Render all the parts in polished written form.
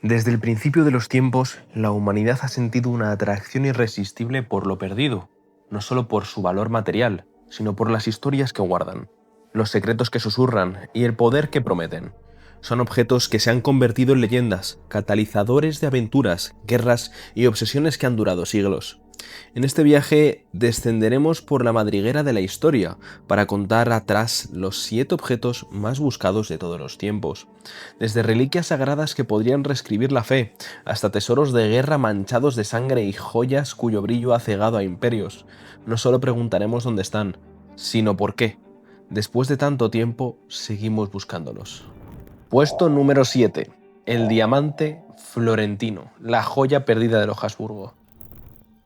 Desde el principio de los tiempos, la humanidad ha sentido una atracción irresistible por lo perdido, no solo por su valor material, sino por las historias que guardan, los secretos que susurran y el poder que prometen. Son objetos que se han convertido en leyendas, catalizadores de aventuras, guerras y obsesiones que han durado siglos. En este viaje descenderemos por la madriguera de la historia para contar atrás los 7 objetos más buscados de todos los tiempos. Desde reliquias sagradas que podrían reescribir la fe, hasta tesoros de guerra manchados de sangre y joyas cuyo brillo ha cegado a imperios. No solo preguntaremos dónde están, sino por qué. Después de tanto tiempo, seguimos buscándolos. Puesto número 7. El diamante florentino, la joya perdida de los Habsburgo.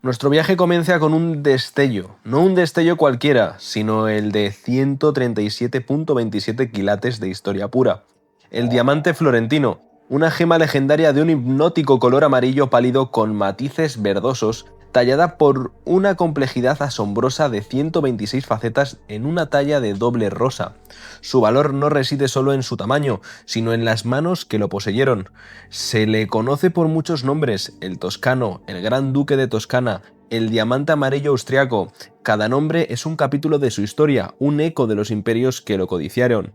Nuestro viaje comienza con un destello, no un destello cualquiera, sino el de 137.27 quilates de historia pura. El diamante florentino, una gema legendaria de un hipnótico color amarillo pálido con matices verdosos, tallada por una complejidad asombrosa de 126 facetas en una talla de doble rosa. Su valor no reside solo en su tamaño, sino en las manos que lo poseyeron. Se le conoce por muchos nombres: el toscano, el gran duque de Toscana, el diamante amarillo austriaco. Cada nombre es un capítulo de su historia, un eco de los imperios que lo codiciaron.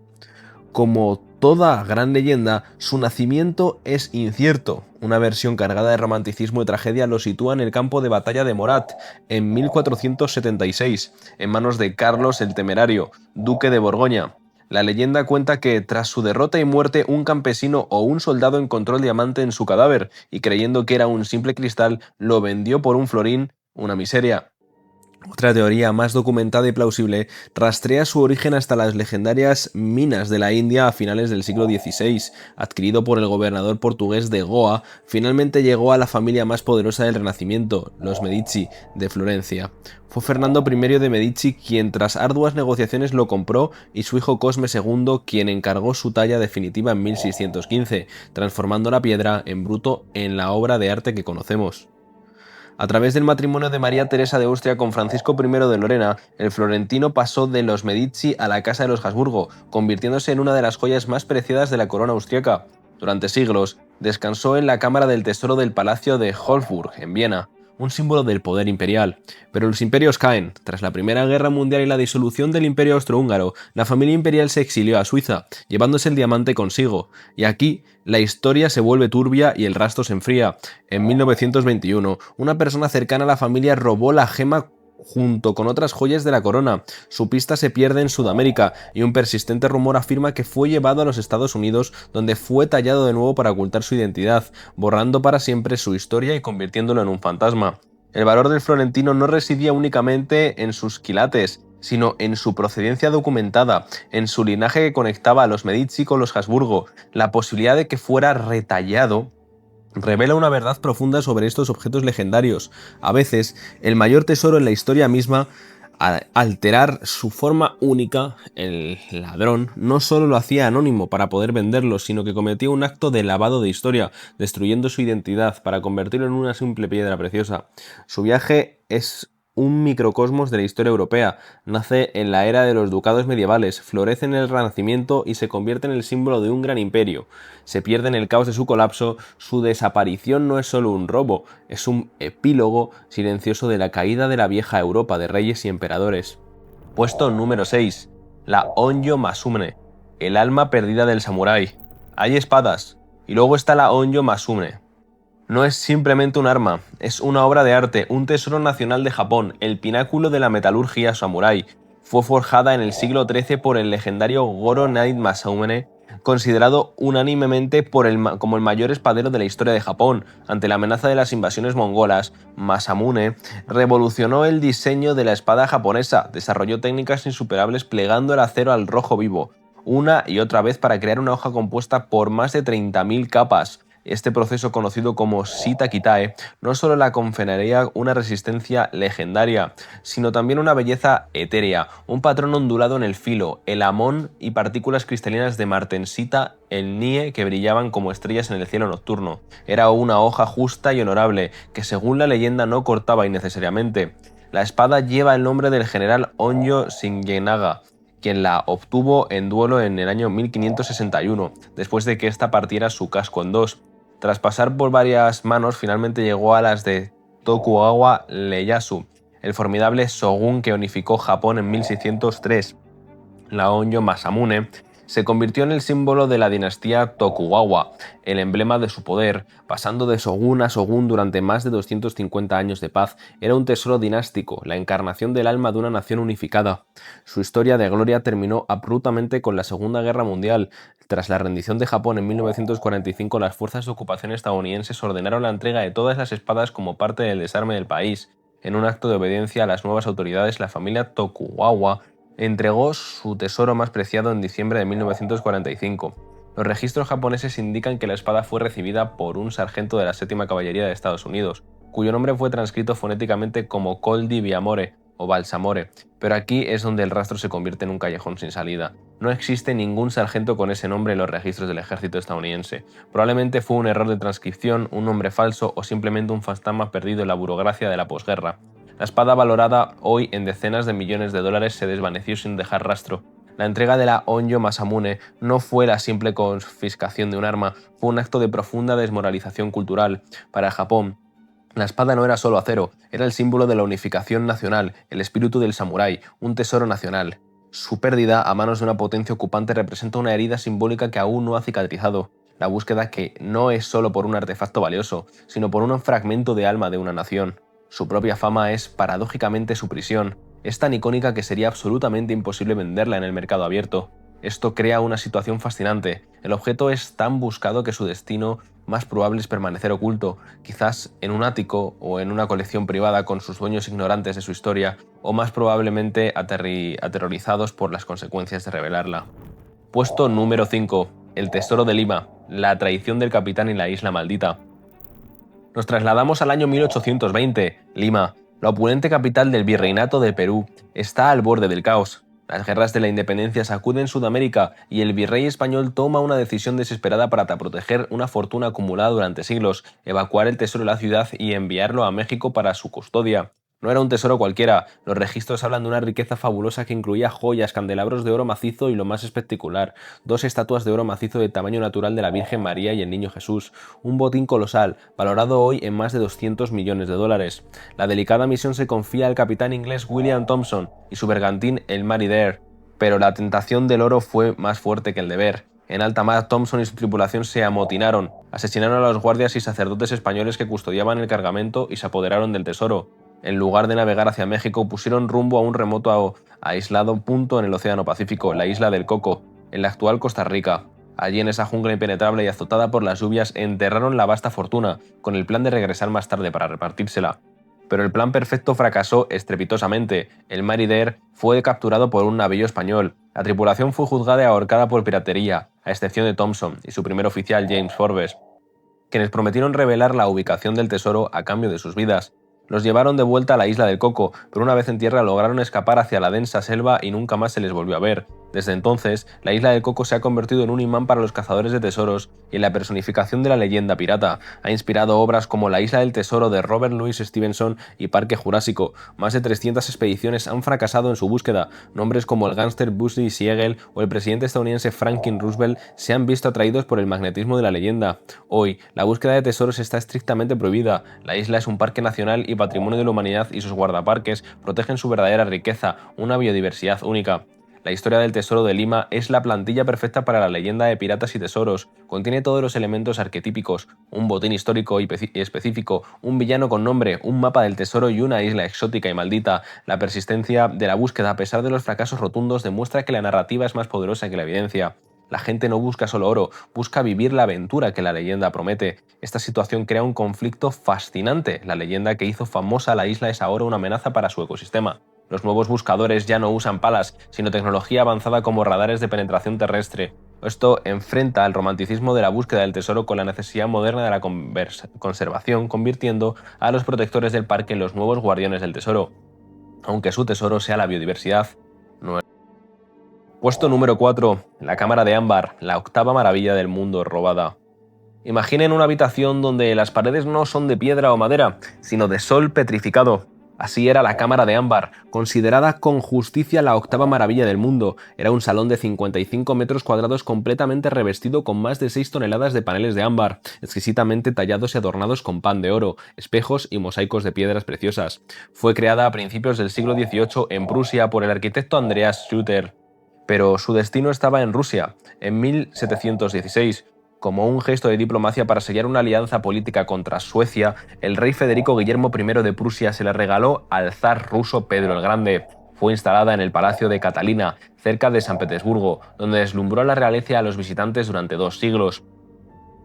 Como toda gran leyenda, su nacimiento es incierto. Una versión cargada de romanticismo y tragedia lo sitúa en el campo de batalla de Morat, en 1476, en manos de Carlos el Temerario, duque de Borgoña. La leyenda cuenta que, tras su derrota y muerte, un campesino o un soldado encontró el diamante en su cadáver y, creyendo que era un simple cristal, lo vendió por un florín, una miseria. Otra teoría más documentada y plausible rastrea su origen hasta las legendarias minas de la India a finales del siglo XVI. Adquirido por el gobernador portugués de Goa, finalmente llegó a la familia más poderosa del Renacimiento, los Medici, de Florencia. Fue Fernando I de Medici quien, tras arduas negociaciones, lo compró, y su hijo Cosme II quien encargó su talla definitiva en 1615, transformando la piedra en bruto en la obra de arte que conocemos. A través del matrimonio de María Teresa de Austria con Francisco I de Lorena, el florentino pasó de los Medici a la casa de los Habsburgo, convirtiéndose en una de las joyas más preciadas de la corona austriaca. Durante siglos, descansó en la cámara del tesoro del Palacio de Hofburg, en Viena, un símbolo del poder imperial. Pero los imperios caen. Tras la Primera Guerra Mundial y la disolución del Imperio Austrohúngaro, la familia imperial se exilió a Suiza, llevándose el diamante consigo. Y aquí, la historia se vuelve turbia y el rastro se enfría. En 1921, una persona cercana a la familia robó la gema junto con otras joyas de la corona. Su pista se pierde en Sudamérica y un persistente rumor afirma que fue llevado a los Estados Unidos, donde fue tallado de nuevo para ocultar su identidad, borrando para siempre su historia y convirtiéndolo en un fantasma. El valor del florentino no residía únicamente en sus quilates, sino en su procedencia documentada, en su linaje que conectaba a los Medici con los Habsburgo. La posibilidad de que fuera retallado revela una verdad profunda sobre estos objetos legendarios. A veces, el mayor tesoro en la historia misma, al alterar su forma única, el ladrón no solo lo hacía anónimo para poder venderlo, sino que cometía un acto de lavado de historia, destruyendo su identidad para convertirlo en una simple piedra preciosa. Su viaje es un microcosmos de la historia europea. Nace en la era de los ducados medievales, florece en el Renacimiento y se convierte en el símbolo de un gran imperio. Se pierde en el caos de su colapso. Su desaparición no es solo un robo, es un epílogo silencioso de la caída de la vieja Europa de reyes y emperadores. Puesto número 6. La Onyo Masumne, el alma perdida del samurái. Hay espadas, y luego está la Onyo Masumne. No es simplemente un arma, es una obra de arte, un tesoro nacional de Japón, el pináculo de la metalurgia samurái. Fue forjada en el siglo XIII por el legendario Goro Knight Masamune, considerado unánimemente como el mayor espadero de la historia de Japón. Ante la amenaza de las invasiones mongolas, Masamune revolucionó el diseño de la espada japonesa, desarrolló técnicas insuperables plegando el acero al rojo vivo, una y otra vez para crear una hoja compuesta por más de 30.000 capas. Este proceso, conocido como Shita Kitae, no solo le conferiría una resistencia legendaria, sino también una belleza etérea, un patrón ondulado en el filo, el amón y partículas cristalinas de martensita, el nie, que brillaban como estrellas en el cielo nocturno. Era una hoja justa y honorable, que según la leyenda no cortaba innecesariamente. La espada lleva el nombre del general Onyo Shigenaga, quien la obtuvo en duelo en el año 1561, después de que ésta partiera su casco en dos. Tras pasar por varias manos, finalmente llegó a las de Tokugawa Ieyasu, el formidable shogun que unificó Japón en 1603. La Honjo Masamune se convirtió en el símbolo de la dinastía Tokugawa, el emblema de su poder, pasando de shogun a shogun durante más de 250 años de paz. Era un tesoro dinástico, la encarnación del alma de una nación unificada. Su historia de gloria terminó abruptamente con la Segunda Guerra Mundial. Tras la rendición de Japón en 1945, las fuerzas de ocupación estadounidenses ordenaron la entrega de todas las espadas como parte del desarme del país. En un acto de obediencia a las nuevas autoridades, la familia Tokugawa entregó su tesoro más preciado en diciembre de 1945. Los registros japoneses indican que la espada fue recibida por un sargento de la 7ª Caballería de Estados Unidos, cuyo nombre fue transcrito fonéticamente como Col di Viamore o Balsamore, pero aquí es donde el rastro se convierte en un callejón sin salida. No existe ningún sargento con ese nombre en los registros del ejército estadounidense. Probablemente fue un error de transcripción, un nombre falso o simplemente un fantasma perdido en la burocracia de la posguerra. La espada, valorada hoy en decenas de millones de dólares, se desvaneció sin dejar rastro. La entrega de la Honjo Masamune no fue la simple confiscación de un arma, fue un acto de profunda desmoralización cultural. Para Japón, la espada no era solo acero, era el símbolo de la unificación nacional, el espíritu del samurái, un tesoro nacional. Su pérdida a manos de una potencia ocupante representa una herida simbólica que aún no ha cicatrizado. La búsqueda que no es solo por un artefacto valioso, sino por un fragmento de alma de una nación. Su propia fama es, paradójicamente, su prisión. Es tan icónica que sería absolutamente imposible venderla en el mercado abierto. Esto crea una situación fascinante. El objeto es tan buscado que su destino más probable es permanecer oculto, quizás en un ático o en una colección privada con sus dueños ignorantes de su historia, o más probablemente aterrorizados por las consecuencias de revelarla. Puesto número 5. El tesoro de Lima, la traición del capitán y la isla maldita. Nos trasladamos al año 1820. Lima, la opulente capital del virreinato de Perú, está al borde del caos. Las guerras de la independencia sacuden Sudamérica y el virrey español toma una decisión desesperada para proteger una fortuna acumulada durante siglos, evacuar el tesoro de la ciudad y enviarlo a México para su custodia. No era un tesoro cualquiera, los registros hablan de una riqueza fabulosa que incluía joyas, candelabros de oro macizo y lo más espectacular, 2 estatuas de oro macizo de tamaño natural de la Virgen María y el Niño Jesús, un botín colosal, valorado hoy en más de 200 millones de dólares. La delicada misión se confía al capitán inglés William Thompson y su bergantín el Mary Dare, pero la tentación del oro fue más fuerte que el deber. En alta mar, Thompson y su tripulación se amotinaron, asesinaron a los guardias y sacerdotes españoles que custodiaban el cargamento y se apoderaron del tesoro. En lugar de navegar hacia México, pusieron rumbo a un remoto aislado punto en el Océano Pacífico, la isla del Coco, en la actual Costa Rica. Allí, en esa jungla impenetrable y azotada por las lluvias, enterraron la vasta fortuna, con el plan de regresar más tarde para repartírsela. Pero el plan perfecto fracasó estrepitosamente. El Mary Dare fue capturado por un navío español. La tripulación fue juzgada y ahorcada por piratería, a excepción de Thompson y su primer oficial James Forbes, quienes prometieron revelar la ubicación del tesoro a cambio de sus vidas. Los llevaron de vuelta a la isla del Coco, pero una vez en tierra lograron escapar hacia la densa selva y nunca más se les volvió a ver. Desde entonces, la isla del Coco se ha convertido en un imán para los cazadores de tesoros y en la personificación de la leyenda pirata. Ha inspirado obras como La isla del tesoro de Robert Louis Stevenson y Parque Jurásico. Más de 300 expediciones han fracasado en su búsqueda. Nombres como el gángster Bugsy Siegel o el presidente estadounidense Franklin Roosevelt se han visto atraídos por el magnetismo de la leyenda. Hoy, la búsqueda de tesoros está estrictamente prohibida. La isla es un parque nacional y patrimonio de la humanidad y sus guardaparques protegen su verdadera riqueza, una biodiversidad única. La historia del tesoro de Lima es la plantilla perfecta para la leyenda de piratas y tesoros. Contiene todos los elementos arquetípicos, un botín histórico y específico, un villano con nombre, un mapa del tesoro y una isla exótica y maldita. La persistencia de la búsqueda a pesar de los fracasos rotundos demuestra que la narrativa es más poderosa que la evidencia. La gente no busca solo oro, busca vivir la aventura que la leyenda promete. Esta situación crea un conflicto fascinante. La leyenda que hizo famosa la isla es ahora una amenaza para su ecosistema. Los nuevos buscadores ya no usan palas, sino tecnología avanzada como radares de penetración terrestre. Esto enfrenta al romanticismo de la búsqueda del tesoro con la necesidad moderna de la conservación, convirtiendo a los protectores del parque en los nuevos guardianes del tesoro, aunque su tesoro sea la biodiversidad. Puesto número 4. La cámara de ámbar, la octava maravilla del mundo robada. Imaginen una habitación donde las paredes no son de piedra o madera, sino de sol petrificado. Así era la Cámara de Ámbar, considerada con justicia la octava maravilla del mundo. Era un salón de 55 metros cuadrados completamente revestido con más de 6 toneladas de paneles de ámbar, exquisitamente tallados y adornados con pan de oro, espejos y mosaicos de piedras preciosas. Fue creada a principios del siglo XVIII en Prusia por el arquitecto Andreas Schlüter, pero su destino estaba en Rusia, en 1716. Como un gesto de diplomacia para sellar una alianza política contra Suecia, el rey Federico Guillermo I de Prusia se la regaló al zar ruso Pedro el Grande. Fue instalada en el Palacio de Catalina, cerca de San Petersburgo, donde deslumbró a la realeza y a los visitantes durante 2 siglos.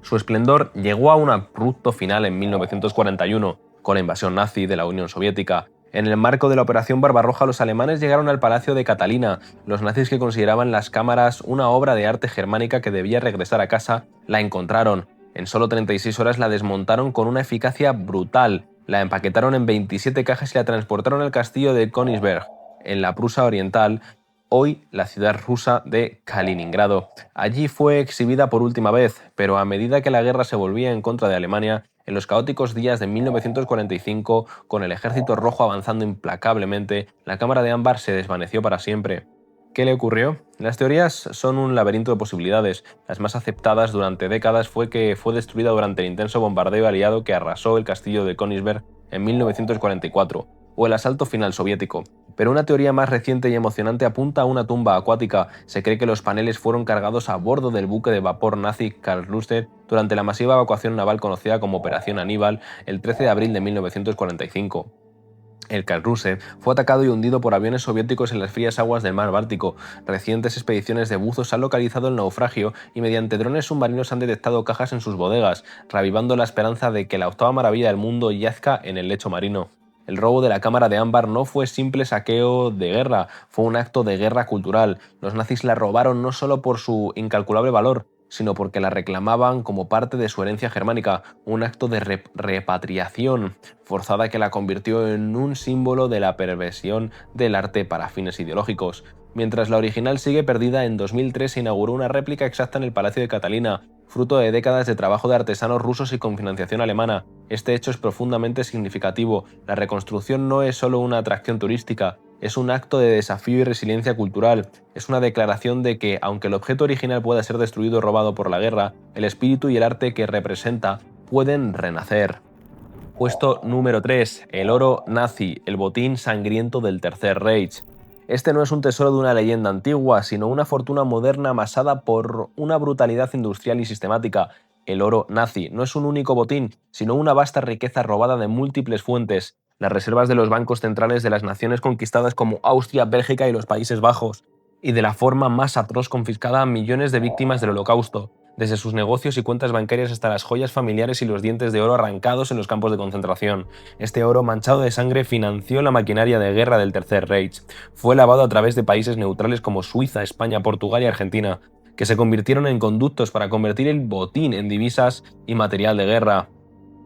Su esplendor llegó a un abrupto final en 1941, con la invasión nazi de la Unión Soviética. En el marco de la Operación Barbarroja, los alemanes llegaron al Palacio de Catalina. Los nazis, que consideraban las cámaras una obra de arte germánica que debía regresar a casa, la encontraron. En solo 36 horas la desmontaron con una eficacia brutal. La empaquetaron en 27 cajas y la transportaron al castillo de Königsberg, en la Prusia Oriental, hoy la ciudad rusa de Kaliningrado. Allí fue exhibida por última vez, pero a medida que la guerra se volvía en contra de Alemania, en los caóticos días de 1945, con el ejército rojo avanzando implacablemente, la Cámara de Ámbar se desvaneció para siempre. ¿Qué le ocurrió? Las teorías son un laberinto de posibilidades. Las más aceptadas durante décadas fue que fue destruida durante el intenso bombardeo aliado que arrasó el castillo de Königsberg en 1944, o el asalto final soviético. Pero una teoría más reciente y emocionante apunta a una tumba acuática. Se cree que los paneles fueron cargados a bordo del buque de vapor nazi Karlsruhe durante la masiva evacuación naval conocida como Operación Aníbal el 13 de abril de 1945. El Karlsruhe fue atacado y hundido por aviones soviéticos en las frías aguas del mar Báltico. Recientes expediciones de buzos han localizado el naufragio y mediante drones submarinos han detectado cajas en sus bodegas, revivando la esperanza de que la octava maravilla del mundo yazca en el lecho marino. El robo de la Cámara de Ámbar no fue simple saqueo de guerra, fue un acto de guerra cultural. Los nazis la robaron no solo por su incalculable valor, sino porque la reclamaban como parte de su herencia germánica, un acto de repatriación forzada que la convirtió en un símbolo de la perversión del arte para fines ideológicos. Mientras la original sigue perdida, en 2003 se inauguró una réplica exacta en el Palacio de Catalina, fruto de décadas de trabajo de artesanos rusos y con financiación alemana. Este hecho es profundamente significativo. La reconstrucción no es solo una atracción turística, es un acto de desafío y resiliencia cultural. Es una declaración de que, aunque el objeto original pueda ser destruido o robado por la guerra, el espíritu y el arte que representa pueden renacer. Puesto número 3. El oro nazi, el botín sangriento del Tercer Reich. Este no es un tesoro de una leyenda antigua, sino una fortuna moderna amasada por una brutalidad industrial y sistemática. El oro nazi no es un único botín, sino una vasta riqueza robada de múltiples fuentes. Las reservas de los bancos centrales de las naciones conquistadas como Austria, Bélgica y los Países Bajos, y de la forma más atroz confiscada a millones de víctimas del Holocausto, desde sus negocios y cuentas bancarias hasta las joyas familiares y los dientes de oro arrancados en los campos de concentración. Este oro manchado de sangre financió la maquinaria de guerra del Tercer Reich. Fue lavado a través de países neutrales como Suiza, España, Portugal y Argentina, que se convirtieron en conductos para convertir el botín en divisas y material de guerra.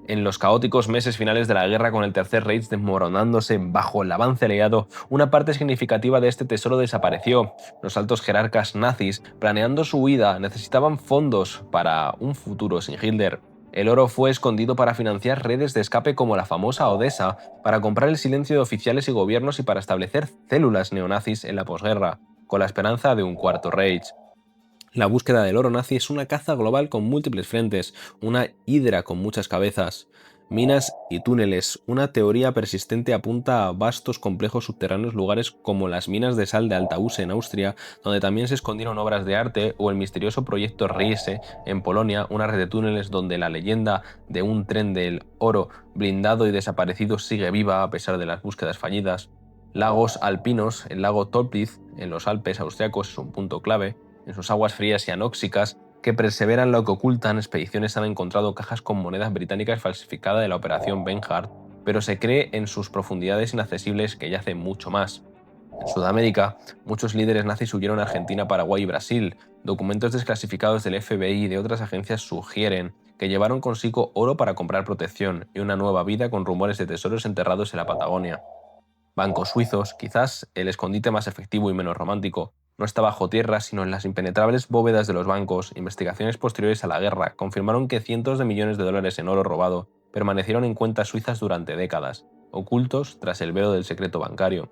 En los caóticos meses finales de la guerra, con el Tercer Reich desmoronándose bajo el avance aliado, una parte significativa de este tesoro desapareció. Los altos jerarcas nazis, planeando su huida, necesitaban fondos para un futuro sin Hitler. El oro fue escondido para financiar redes de escape como la famosa Odessa, para comprar el silencio de oficiales y gobiernos y para establecer células neonazis en la posguerra, con la esperanza de un cuarto Reich. La búsqueda del oro nazi es una caza global con múltiples frentes, una hidra con muchas cabezas. Minas y túneles. Una teoría persistente apunta a vastos complejos subterráneos, lugares como las minas de sal de Altausse en Austria, donde también se escondieron obras de arte, o el misterioso proyecto Riese en Polonia, una red de túneles donde la leyenda de un tren del oro blindado y desaparecido sigue viva a pesar de las búsquedas fallidas. Lagos alpinos. El lago Toplitz en los Alpes austriacos es un punto clave. En sus aguas frías y anóxicas, que perseveran lo que ocultan, expediciones han encontrado cajas con monedas británicas falsificadas de la Operación Bernhard, pero se cree en sus profundidades inaccesibles que yacen mucho más. En Sudamérica, muchos líderes nazis huyeron a Argentina, Paraguay y Brasil. Documentos desclasificados del FBI y de otras agencias sugieren que llevaron consigo oro para comprar protección y una nueva vida, con rumores de tesoros enterrados en la Patagonia. Bancos suizos, quizás el escondite más efectivo y menos romántico, no está bajo tierra, sino en las impenetrables bóvedas de los bancos. Investigaciones posteriores a la guerra confirmaron que cientos de millones de dólares en oro robado permanecieron en cuentas suizas durante décadas. ocultos tras el velo del secreto bancario.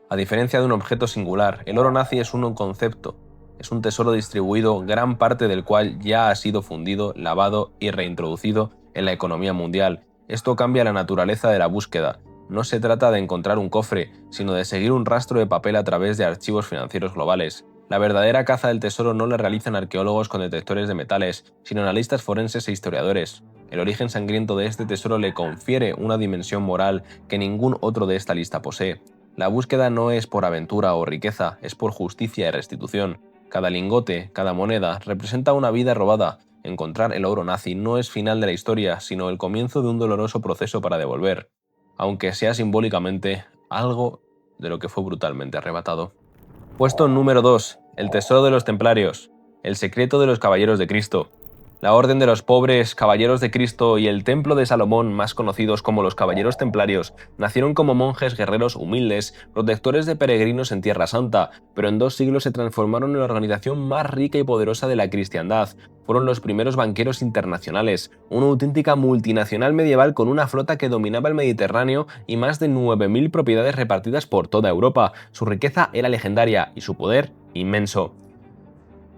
A diferencia de un objeto singular, el oro nazi es un concepto, es un tesoro distribuido, gran parte del cual ya ha sido fundido, lavado y reintroducido en la economía mundial. Esto cambia la naturaleza de la búsqueda. No se trata de encontrar un cofre, sino de seguir un rastro de papel a través de archivos financieros globales. La verdadera caza del tesoro no la realizan arqueólogos con detectores de metales, sino analistas forenses e historiadores. El origen sangriento de este tesoro le confiere una dimensión moral que ningún otro de esta lista posee. La búsqueda no es por aventura o riqueza, es por justicia y restitución. Cada lingote, cada moneda, representa una vida robada. Encontrar el oro nazi no es final de la historia, sino el comienzo de un doloroso proceso para devolver, aunque sea simbólicamente, algo de lo que fue brutalmente arrebatado. Puesto número 2. El tesoro de los templarios. El secreto de los caballeros de Cristo. La Orden de los Pobres Caballeros de Cristo y el Templo de Salomón, más conocidos como los Caballeros Templarios, nacieron como monjes guerreros humildes, protectores de peregrinos en Tierra Santa, pero en 2 siglos se transformaron en la organización más rica y poderosa de la cristiandad. Fueron los primeros banqueros internacionales, una auténtica multinacional medieval con una flota que dominaba el Mediterráneo y más de 9.000 propiedades repartidas por toda Europa. Su riqueza era legendaria y su poder inmenso.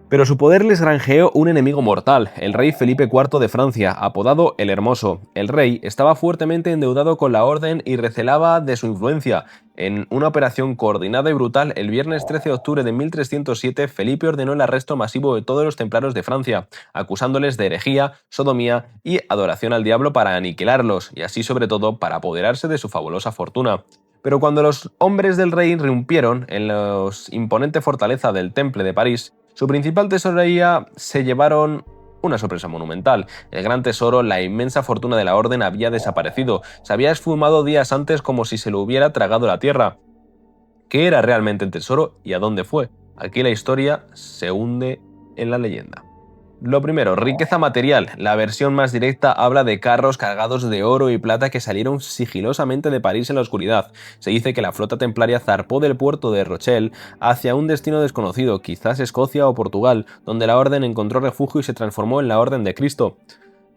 Pero su poder les granjeó un enemigo mortal, el rey Felipe IV de Francia, apodado el Hermoso. El rey estaba fuertemente endeudado con la orden y recelaba de su influencia. En una operación coordinada y brutal, el viernes 13 de octubre de 1307, Felipe ordenó el arresto masivo de todos los templarios de Francia, acusándoles de herejía, sodomía y adoración al diablo para aniquilarlos, y así sobre todo para apoderarse de su fabulosa fortuna. Pero cuando los hombres del rey irrumpieron en la imponente fortaleza del Temple de París, su principal tesorería se llevaron una sorpresa monumental. El gran tesoro, la inmensa fortuna de la orden, había desaparecido. Se había esfumado días antes como si se lo hubiera tragado la tierra. ¿Qué era realmente el tesoro y a dónde fue? Aquí la historia se hunde en la leyenda. Lo primero, riqueza material. La versión más directa habla de carros cargados de oro y plata que salieron sigilosamente de París en la oscuridad. Se dice que la flota templaria zarpó del puerto de Rochelle hacia un destino desconocido, quizás Escocia o Portugal, donde la orden encontró refugio y se transformó en la Orden de Cristo.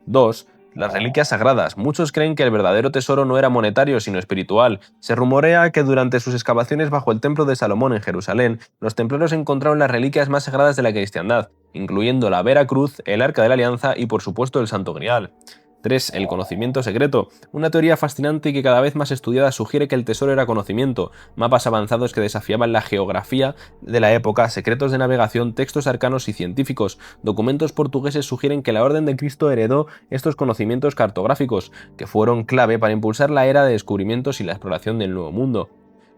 2. Las reliquias sagradas. Muchos creen que el verdadero tesoro no era monetario, sino espiritual. Se rumorea que durante sus excavaciones bajo el Templo de Salomón en Jerusalén, los templarios encontraron las reliquias más sagradas de la cristiandad, incluyendo la Vera Cruz, el Arca de la Alianza y por supuesto el Santo Grial. 3. El conocimiento secreto. Una teoría fascinante y que cada vez más estudiada sugiere que el tesoro era conocimiento, mapas avanzados que desafiaban la geografía de la época, secretos de navegación, textos arcanos y científicos. Documentos portugueses sugieren que la Orden de Cristo heredó estos conocimientos cartográficos, que fueron clave para impulsar la era de descubrimientos y la exploración del Nuevo Mundo.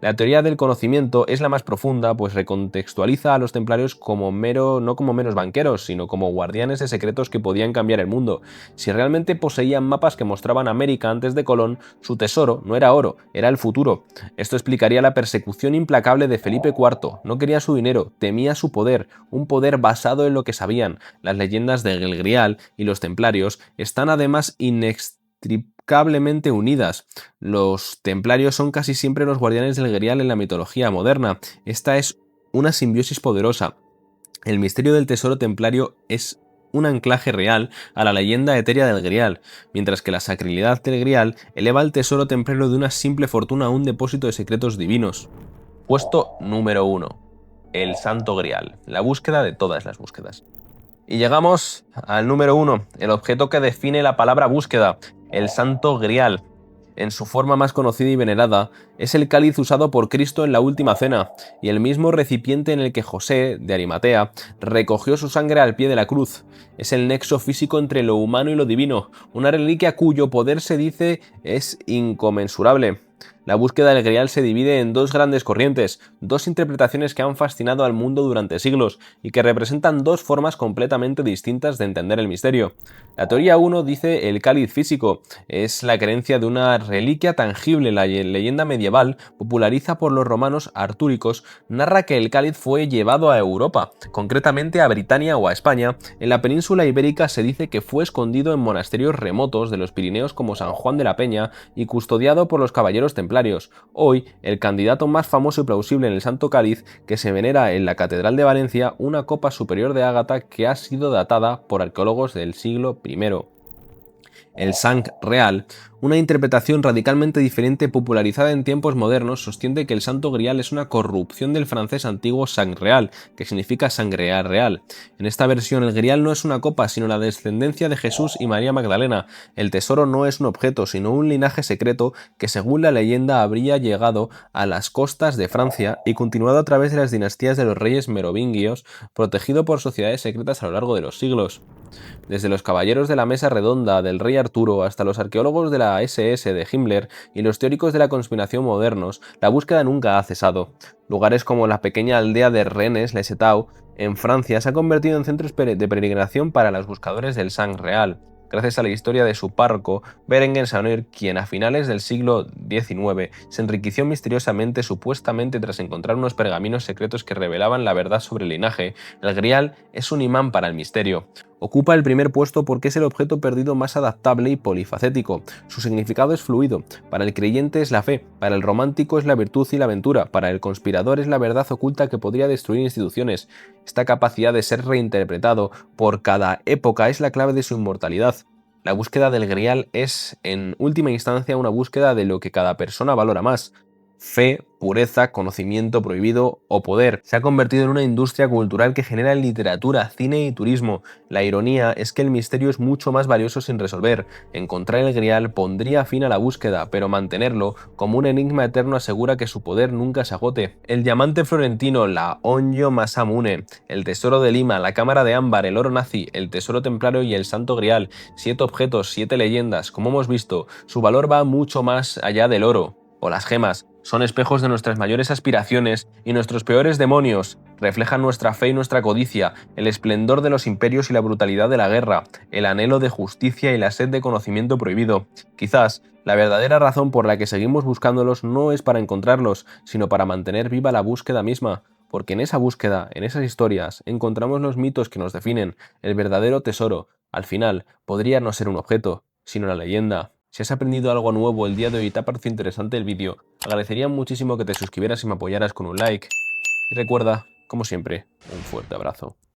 La teoría del conocimiento es la más profunda, pues recontextualiza a los templarios no como meros banqueros, sino como guardianes de secretos que podían cambiar el mundo. Si realmente poseían mapas que mostraban América antes de Colón, su tesoro no era oro, era el futuro. Esto explicaría la persecución implacable de Felipe IV. No quería su dinero, temía su poder, un poder basado en lo que sabían. Las leyendas del Grial y los templarios están además inextricablemente unidas. Los templarios son casi siempre los guardianes del Grial en la mitología moderna. Esta es una simbiosis poderosa. El misterio del tesoro templario es un anclaje real a la leyenda etérea del Grial, mientras que la sacralidad del Grial eleva el tesoro templario de una simple fortuna a un depósito de secretos divinos. Puesto número 1. El Santo Grial. La búsqueda de todas las búsquedas. Y llegamos al número 1, el objeto que define la palabra búsqueda, el Santo Grial. En su forma más conocida y venerada, es el cáliz usado por Cristo en la Última Cena, y el mismo recipiente en el que José, de Arimatea, recogió su sangre al pie de la cruz. Es el nexo físico entre lo humano y lo divino, una reliquia cuyo poder se dice es inconmensurable. La búsqueda del Grial se divide en 2 grandes corrientes, 2 interpretaciones que han fascinado al mundo durante siglos y que representan 2 formas completamente distintas de entender el misterio. La teoría 1 dice el cáliz físico, es la creencia de una reliquia tangible. La leyenda medieval, popularizada por los romanos artúricos, narra que el cáliz fue llevado a Europa, concretamente a Britania o a España. En la península ibérica se dice que fue escondido en monasterios remotos de los Pirineos como San Juan de la Peña y custodiado por los caballeros templarios. Hoy, el candidato más famoso y plausible en el Santo Cáliz, que se venera en la Catedral de Valencia, una copa superior de ágata que ha sido datada por arqueólogos del siglo I. El sang real, una interpretación radicalmente diferente popularizada en tiempos modernos, sostiene que el Santo Grial es una corrupción del francés antiguo sang real, que significa sangre real. En esta versión el Grial no es una copa, sino la descendencia de Jesús y María Magdalena. El tesoro no es un objeto, sino un linaje secreto que, según la leyenda, habría llegado a las costas de Francia y continuado a través de las dinastías de los reyes merovingios, protegido por sociedades secretas a lo largo de los siglos. Desde los caballeros de la mesa redonda del rey Arturo hasta los arqueólogos de la SS de Himmler y los teóricos de la conspiración modernos, la búsqueda nunca ha cesado. Lugares como la pequeña aldea de Rennes-les-Étaux, en Francia, se han convertido en centros de peregrinación para los buscadores del sang real, gracias a la historia de su párroco, Berenguer Sanur, quien a finales del siglo XIX se enriqueció misteriosamente supuestamente tras encontrar unos pergaminos secretos que revelaban la verdad sobre el linaje. El Grial es un imán para el misterio. Ocupa el primer puesto porque es el objeto perdido más adaptable y polifacético. Su significado es fluido. Para el creyente es la fe, para el romántico es la virtud y la aventura, para el conspirador es la verdad oculta que podría destruir instituciones. Esta capacidad de ser reinterpretado por cada época es la clave de su inmortalidad. La búsqueda del Grial es, en última instancia, una búsqueda de lo que cada persona valora más: fe, pureza, conocimiento prohibido o poder. Se ha convertido en una industria cultural que genera literatura, cine y turismo. La ironía es que el misterio es mucho más valioso sin resolver. Encontrar el Grial pondría fin a la búsqueda, pero mantenerlo como un enigma eterno asegura que su poder nunca se agote. El diamante florentino, la Onyo Masamune, el tesoro de Lima, la cámara de ámbar, el oro nazi, el tesoro templario y el santo Grial. 7 objetos, 7 leyendas. Como hemos visto, su valor va mucho más allá del oro o las gemas. Son espejos de nuestras mayores aspiraciones y nuestros peores demonios. Reflejan nuestra fe y nuestra codicia, el esplendor de los imperios y la brutalidad de la guerra, el anhelo de justicia y la sed de conocimiento prohibido. Quizás la verdadera razón por la que seguimos buscándolos no es para encontrarlos, sino para mantener viva la búsqueda misma. Porque en esa búsqueda, en esas historias, encontramos los mitos que nos definen, el verdadero tesoro. Al final, podría no ser un objeto, sino una leyenda. Si has aprendido algo nuevo el día de hoy y te ha parecido interesante el vídeo, agradecería muchísimo que te suscribieras y me apoyaras con un like. Y recuerda, como siempre, un fuerte abrazo.